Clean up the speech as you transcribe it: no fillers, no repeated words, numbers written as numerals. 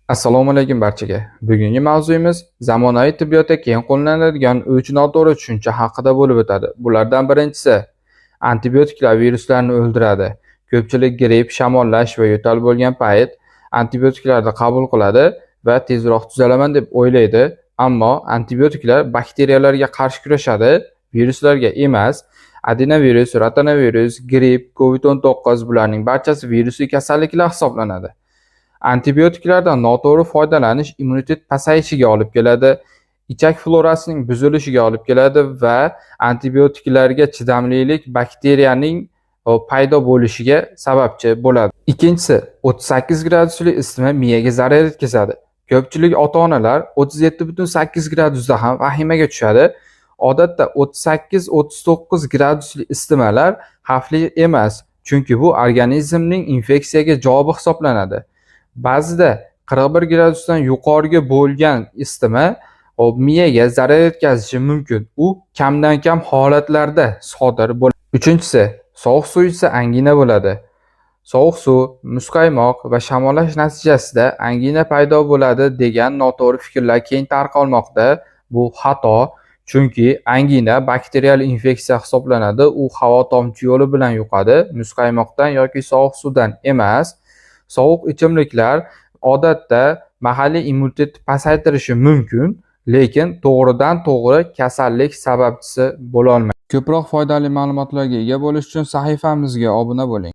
Assalomu alaykum barchaga. Bugungi mavzuyimiz zamonaviy tibbiyotda keng qo'llaniladigan 3 noto'g'ri tushuncha haqida bo'lib o'tadi. Bulardan birinchisi antibiotiklar viruslarni o'ldiradi. Ko'pchilik gripp, shamollash va yo'tal bo'lgan payt antibiotiklarni qabul qiladi va tezroq tuzalaman deb o'ylaydi, ammo antibiotiklar bakteriyalarga qarshi kurashadi, viruslarga emas. Adenovirus, rotavirus, gripp, COVID-19 bularning barchasi virusli kasalliklar hisoblanadi. Antibiotiklardan noto'g'ri foydalanish immunitet pasayishiga olib keladi, ichak florasining buzilishiga olib keladi va antibiotiklarga chidamlilik bakteriyaning paydo bo'lishiga sababchi bo'ladi. Ikkinchisi, 38 gradusli isitma miyaga zarar yetkazadi. Ko'pchilik ota-onalar 37,8 gradusda ham vahimaga tushadi. Odatda 38-39 gradusli isitmalar xavfli emas, chunki bu organizmning infeksiyaga javobi hisoblanadi. Ba'zida 41 gradusdan yuqoriga bo'lgan isitma miyaga zarar yetkazishi mumkin. U kamdan kam holatlarda sodir bo'ladi. Uchinchisi, sovuq suv ichsa angina bo'ladi. Sovuq suv, muzqaymoq va shamollash natijasida angina paydo bo'ladi degan noto'g'ri fikrlar keng tarqalmoqda. Bu xato, chunki angina bakterial infeksiya hisoblanadi. U havo tomchi yo'li bilan yuqadi, muzqaymoqdan yoki sovuq suvdan emas. Sovuq ichimliklar odatda mahalliy immunitetni pasaytirishi mumkin, lekin to'g'ridan to'g'ri kasallik sababchisi bo'la olmaydi. Ko'proq foydali ma'lumotlarga ega bo'lish uchun sahifamizga obuna bo'ling.